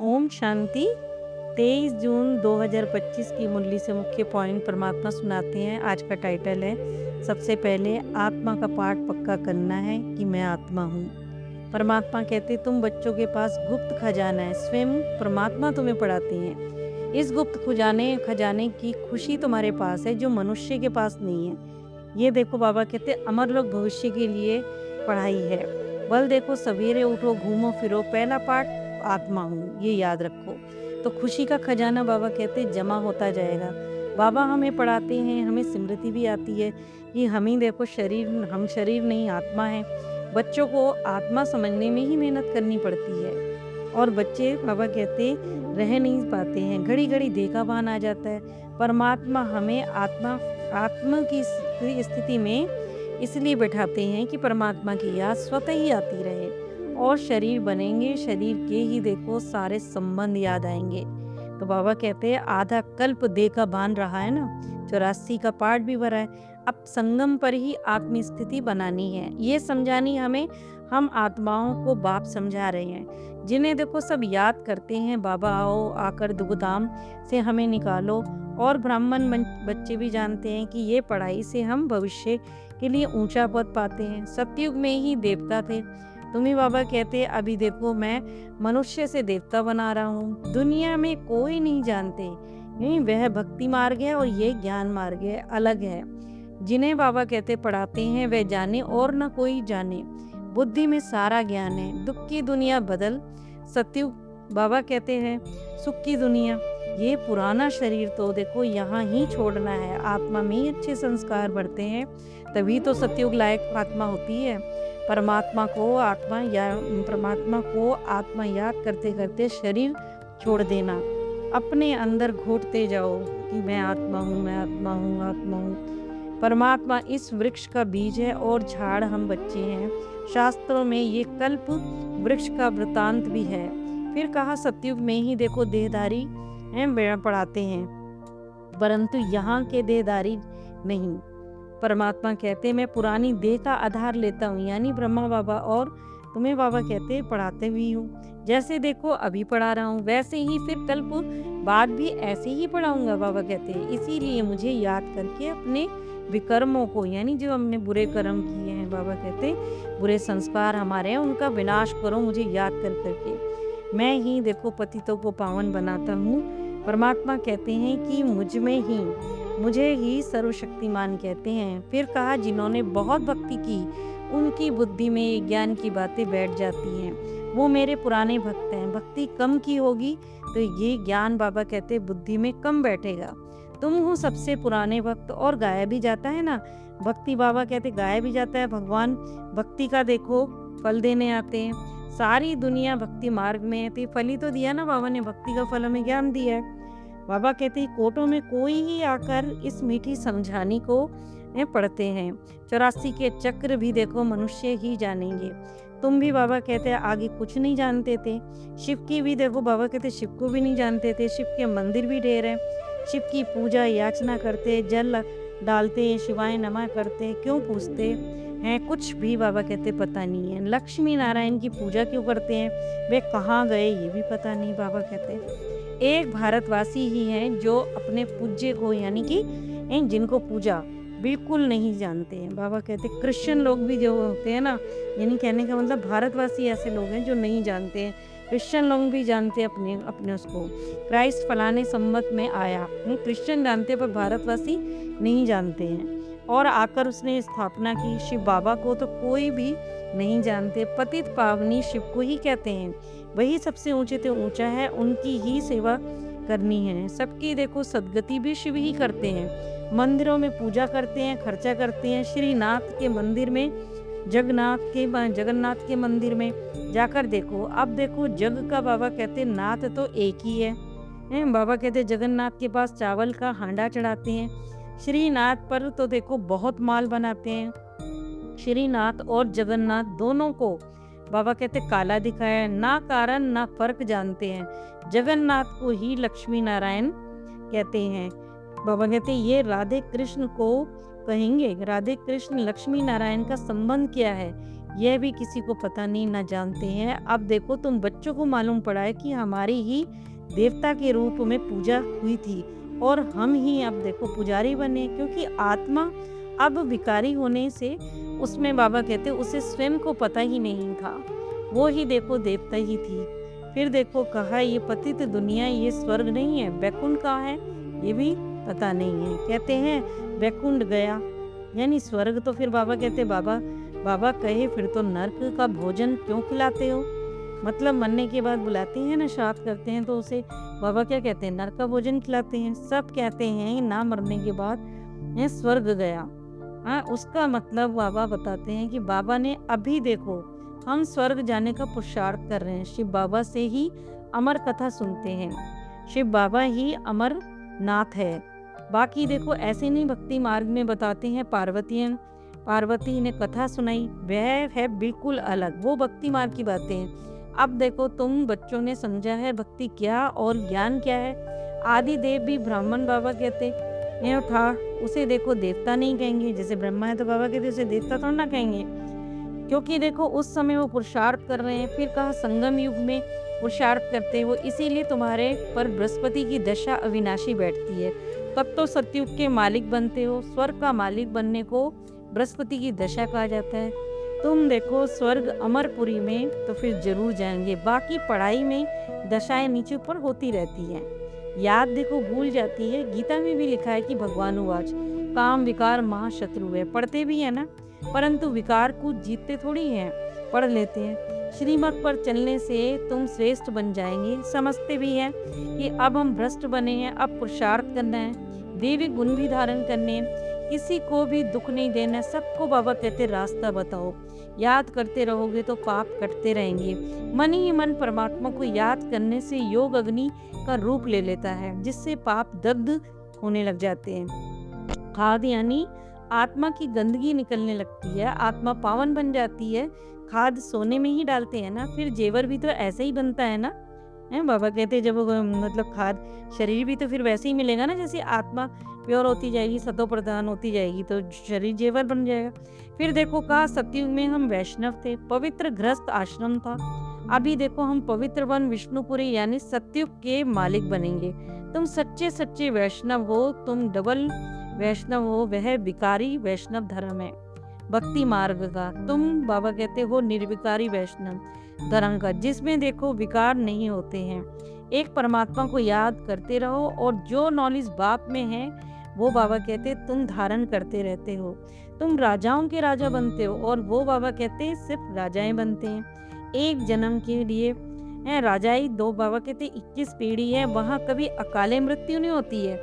ओम शांति। 23 जून 2025 की मुरली से मुख्य पॉइंट परमात्मा सुनाते हैं। आज का टाइटल है, सबसे पहले आत्मा का पाठ पक्का करना है कि मैं आत्मा हूँ। परमात्मा कहते, तुम बच्चों के पास गुप्त खजाना है, स्वयं परमात्मा तुम्हें पढ़ाते हैं। इस गुप्त खजाने की खुशी तुम्हारे पास है जो मनुष्य के पास नहीं है। ये देखो, बाबा कहते अमर लोग भविष्य के लिए पढ़ाई है। बल देखो, सवेरे उठो, घूमो फिरो, पहला पाठ आत्मा हूँ, ये याद रखो। तो खुशी का खजाना बाबा कहते जमा होता जाएगा। बाबा हमें पढ़ाते हैं, हमें स्मृति भी आती है कि हम ही देखो हम शरीर नहीं आत्मा है। बच्चों को आत्मा समझने में ही मेहनत करनी पड़ती है और बच्चे बाबा कहते रह नहीं पाते हैं, घड़ी घड़ी देखा भान आ जाता है। परमात्मा हमें आत्मा की स्थिति में इसलिए बैठाते हैं कि परमात्मा की याद स्वतः ही आती रहे और शरीर बनेंगे, शरीर के ही देखो सारे संबंध याद आएंगे। तो बाबा कहते हैं आधा कल्प देखा भान रहा है ना, 84 का पाठ भी भरा है। अब संगम पर ही आत्म स्थिति बनानी है, ये समझानी हमें। हम आत्माओं को बाप समझा रहे हैं, जिन्हें देखो सब याद करते हैं, बाबा आओ आकर दुगधाम से हमें निकालो। और ब्राह्मण बच्चे भी जानते हैं कि ये पढ़ाई से हम भविष्य के लिए ऊंचा पद पाते हैं। सतयुग में ही देवता थे, तुम्ही बाबा कहते अभी देखो मैं मनुष्य से देवता बना रहा हूँ। दुनिया में कोई नहीं जानते, नहीं वह भक्ति मार्ग है और ये ज्ञान मार्ग है, अलग है। जिन्हें बाबा कहते पढ़ाते हैं वह जाने और न कोई जाने, बुद्धि में सारा ज्ञान है। दुख की दुनिया बदल, सतयुग बाबा कहते हैं सुख की दुनिया। ये पुराना शरीर तो देखो यहाँ ही छोड़ना है, आत्मा में ही अच्छे संस्कार बढ़ते हैं, तभी तो सतयुग लायक आत्मा होती है। परमात्मा को आत्मा याद करते करते शरीर छोड़ देना, अपने अंदर घोटते जाओ कि मैं आत्मा हूँ, मैं आत्मा हूँ, आत्मा हूँ। परमात्मा इस वृक्ष का बीज है और झाड़ हम बच्चे हैं। शास्त्रों में ये कल्प वृक्ष का वृतांत भी है। फिर कहा सतयुग में ही देखो देहधारी पढ़ाते हैं, परंतु यहाँ के देहधारी नहीं। परमात्मा कहते मैं पुरानी देह का आधार लेता हूँ, यानी ब्रह्मा बाबा, और तुम्हें बाबा कहते पढ़ाते भी हूँ। जैसे देखो अभी पढ़ा रहा हूँ, वैसे ही फिर कल्प बाद भी ऐसे ही पढ़ाऊंगा, बाबा कहते हैं। इसीलिए मुझे याद करके अपने विकर्मों को, यानी जो हमने बुरे कर्म किए हैं, बाबा कहते बुरे संस्कार हमारे हैं, उनका विनाश करो मुझे याद कर करके। मैं ही देखो पतितों को पावन बनाता हूँ। परमात्मा कहते हैं कि मुझे ही सर्वशक्तिमान कहते हैं। फिर कहा जिन्होंने बहुत भक्ति की उनकी बुद्धि में ज्ञान की बातें बैठ जाती हैं, वो मेरे पुराने भक्त हैं। भक्ति कम की होगी तो ये ज्ञान बाबा कहते बुद्धि में कम बैठेगा। तुम हो सबसे पुराने भक्त, और गाया भी जाता है ना भक्ति, बाबा कहते गाया भी जाता है। भगवान भक्ति का देखो फल देने आते हैं, सारी दुनिया भक्ति मार्ग में है, तो फल ही तो दिया ना बाबा ने, भक्ति का फल हमें ज्ञान दिया है। बाबा कहते हैं कोटों में कोई ही आकर इस मीठी समझानी को पढ़ते हैं। 84 के चक्र भी देखो मनुष्य ही जानेंगे। तुम भी बाबा कहते हैं आगे कुछ नहीं जानते थे। शिव की भी देखो बाबा कहते शिव को भी नहीं जानते थे। शिव के मंदिर भी ढेर हैं, शिव की पूजा याचना करते, जल डालते, शिवाय नमः करते, क्यों पूछते हैं कुछ भी बाबा कहते पता नहीं है। लक्ष्मी नारायण की पूजा क्यों करते हैं, वे कहाँ गए ये भी पता नहीं। बाबा कहते एक भारतवासी ही हैं जो अपने पूज्य को, यानी कि जिनको पूजा बिल्कुल नहीं जानते हैं। बाबा कहते क्रिश्चियन लोग भी जो होते हैं ना, यानी कहने का मतलब भारतवासी ऐसे लोग हैं जो नहीं जानते हैं। क्रिश्चियन लोग भी जानते हैं अपने उसको, क्राइस्ट फलाने सम्मत में आया, क्रिश्चियन जानते हैं पर भारतवासी नहीं जानते हैं। और आकर उसने स्थापना की शिव बाबा को तो कोई भी नहीं जानते। पतित पावनी शिव को ही कहते हैं, वही सबसे ऊंचे से ऊंचा है, उनकी ही सेवा करनी है। सबकी देखो सदगति भी शिव ही करते हैं। मंदिरों में पूजा करते हैं, खर्चा करते हैं। श्रीनाथ के मंदिर में, जगन्नाथ के मंदिर में जाकर देखो। अब देखो जग का बाबा कहते नाथ तो एक ही है। बाबा कहते जगन्नाथ के पास चावल का हांडा चढ़ाते हैं, श्रीनाथ पर तो देखो बहुत माल बनाते हैं। श्रीनाथ और जगन्नाथ दोनों को बाबा कहते काला दिखाया, ना कारण ना फर्क जानते हैं। जगन्नाथ को ही लक्ष्मी नारायण कहते हैं। बाबा कहते ये राधे कृष्ण को कहेंगे, राधे कृष्ण लक्ष्मी नारायण का संबंध क्या है, यह भी किसी को पता नहीं, ना जानते हैं। अब देखो तुम बच्चों को मालूम पड़ा है कि हमारी ही देवता के रूप में पूजा हुई थी और हम ही अब देखो पुजारी बने, क्योंकि आत्मा अब विकारी होने से उसमें बाबा कहते उसे स्वयं को पता ही नहीं था, वो ही देखो देवता ही थी। फिर देखो कहा ये पतित दुनिया ये स्वर्ग नहीं है, बैकुंठ कहाँ है ये भी पता नहीं है। कहते हैं बैकुंठ गया यानी स्वर्ग, तो फिर बाबा कहते बाबा कहे फिर तो नर्क का भोजन क्यों खिलाते हो, मतलब मरने के बाद बुलाते हैं ना, श्राद्ध करते हैं तो उसे बाबा क्या कहते हैं, नर्क का भोजन खिलाते हैं। सब कहते हैं ना मरने के बाद स्वर्ग गया। हाँ, उसका मतलब बाबा बताते हैं कि बाबा ने अभी देखो हम स्वर्ग जाने का पुरुषार्थ कर रहे हैं, शिव बाबा से ही अमर कथा सुनते हैं, शिव बाबा ही अमर नाथ है। बाकी देखो ऐसे नहीं भक्ति मार्ग में बताते हैं पार्वती ने कथा सुनाई, वह है बिल्कुल अलग, वो भक्ति मार्ग की बातें हैं। अब देखो तुम बच्चों ने समझा है भक्ति क्या और ज्ञान क्या है। आदि देव भी ब्राह्मण बाबा कहते ये था, उसे देखो देवता नहीं कहेंगे, जैसे ब्रह्मा है तो बाबा कहते उसे देवता थोड़ा ना कहेंगे, क्योंकि देखो उस समय वो पुरुषार्थ कर रहे हैं। फिर कहा संगम युग में पुरुषार्थ करते हो, इसीलिए तुम्हारे पर बृहस्पति की दशा अविनाशी बैठती है। कब तो सतयुग के मालिक बनते हो, स्वर्ग का मालिक बनने को बृहस्पति की दशा कहा जाता है। तुम देखो स्वर्ग अमरपुरी में तो फिर जरूर जाएंगे, बाकी पढ़ाई में दशाएं नीचे ऊपर होती रहती हैं, याद देखो भूल जाती है। गीता में भी लिखा है कि भगवान उवाच काम विकार महाशत्रु है, पढ़ते भी है ना, परंतु विकार को जीतते थोड़ी हैं, पढ़ लेते हैं। श्रीमत पर चलने से तुम श्रेष्ठ बन जाएंगे, समझते भी हैं कि अब हम भ्रष्ट बने हैं, अब पुरुषार्थ करना है, देवी गुण भी धारण करने हैं, किसी को भी दुख नहीं देना, सबको बाबा कहते रास्ता बताओ। याद करते रहोगे तो पाप कटते रहेंगे। मन ही मन परमात्मा को याद करने से योग अग्नि का रूप ले लेता है, जिससे पाप दग्ध होने लग जाते हैं। खाद यानी आत्मा की गंदगी निकलने लगती है, आत्मा पावन बन जाती है। खाद सोने में ही डालते हैं ना, फिर जेवर भी तो ऐसे ही बनता है ना, है बाबा कहते जब मतलब खाद शरीर भी तो फिर वैसे ही मिलेगा ना, जैसे आत्मा प्योर होती जाएगी, सतो प्रधान होती जाएगी तो शरीर जेवर बन जाएगा। फिर देखो कहा सतयुग में हम वैष्णव थे, पवित्र गृहस्थ आश्रम था, अभी देखो हम पवित्र वन विष्णुपुरी यानी सतयुग के मालिक बनेंगे। तुम सच्चे वैष्णव हो, तुम डबल वैष्णव हो, वह विकारी वैष्णव धर्म है भक्ति मार्ग का, तुम बाबा कहते हो निर्विकारी वैष्णव धर्म का, जिसमें देखो विकार नहीं होते हैं। एक परमात्मा को याद करते रहो और जो नॉलेज बाप में है वो बाबा कहते तुम धारण करते रहते हो। तुम राजाओं के राजा बनते हो और वो बाबा कहते सिर्फ राजाएं बनते हैं। एक जन्म के लिए है राजाई, दो बाबा कहते 21 पीढ़ी है, वहाँ कभी अकाले मृत्यु नहीं होती है,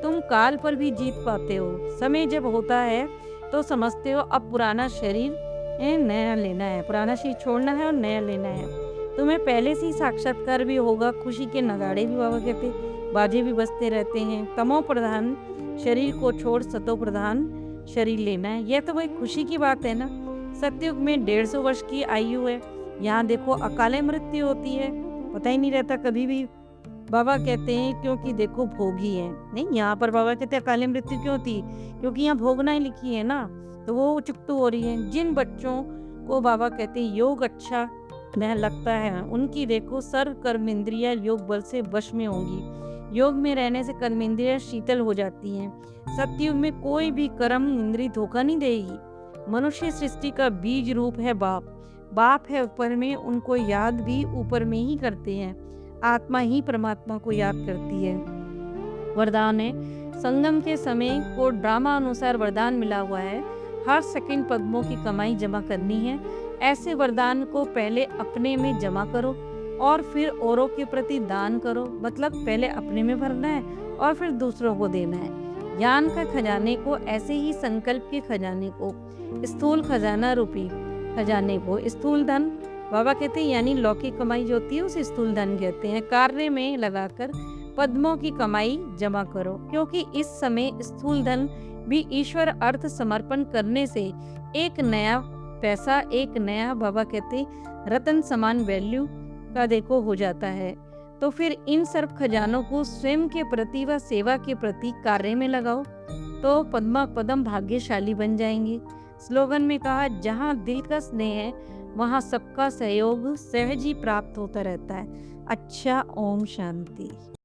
तुम काल पर भी जीत पाते हो। समय जब होता है तो समझते हो अब पुराना शरीर नया लेना है, पुराना शरीर छोड़ना है और नया लेना है। तुम्हें पहले से ही साक्षात्कार भी होगा, खुशी के नगाड़े भी बाबा कहते बाजे भी बजते रहते हैं। तमो प्रधान शरीर को छोड़ सतो प्रधान शरीर लेना है, यह तो वही खुशी की बात है ना। सतयुग में 150 वर्ष की आयु है, यहाँ देखो अकाले मृत्यु होती है, पता ही नहीं रहता कभी भी, बाबा कहते हैं क्योंकि देखो भोगी है। नहीं, यहाँ पर बाबा कहते हैं अकाले मृत्यु क्यों होती, क्योंकि यहाँ भोगना ही लिखी है ना, तो वो चुकतू हो रही है। जिन बच्चों को बाबा कहते हैं योग अच्छा न लगता है, उनकी देखो सर्व कर्म इंद्रिया योग बल से वश में होंगी। योग में रहने से कर्म इंद्रिया शीतल हो जाती हैं। सतयुग में कोई भी कर्म इंद्री धोखा नहीं देगी। मनुष्य सृष्टि का बीज रूप है बाप है ऊपर में, उनको याद भी ऊपर में ही करते हैं, आत्मा ही परमात्मा को याद करती है। वरदान है, संगम के समय को ड्रामा अनुसार वरदान मिला हुआ है, हर सेकंड पद्मों की कमाई जमा करनी है। ऐसे वरदान को पहले अपने में जमा करो और फिर औरों के प्रति दान करो, मतलब पहले अपने में भरना है और फिर दूसरों को देना है। ज्ञान का खजाने को, ऐसे ही संकल्प के खजाने को, स्थूल खजाना रूपी खजाने को स्थूल धन बाबा कहते हैं यानी लौकिक कमाई जो होती है उसे स्थूल धन कहते हैं, कार्य में लगाकर पद्मों की कमाई जमा करो, क्योंकि इस समय स्थूल धन भी ईश्वर अर्थ समर्पण करने से एक नया पैसा, एक नया बाबा कहते रतन समान वैल्यू का देखो हो जाता है। तो फिर इन सर्व खजानों को स्वयं के प्रति व सेवा के प्रति कार्य में लगाओ तो पद्म भाग्यशाली बन जाएंगे। स्लोगन में कहा, जहाँ दिल का स्नेह है वहाँ सबका सहयोग सहज ही प्राप्त होता रहता है। अच्छा, ओम शांति।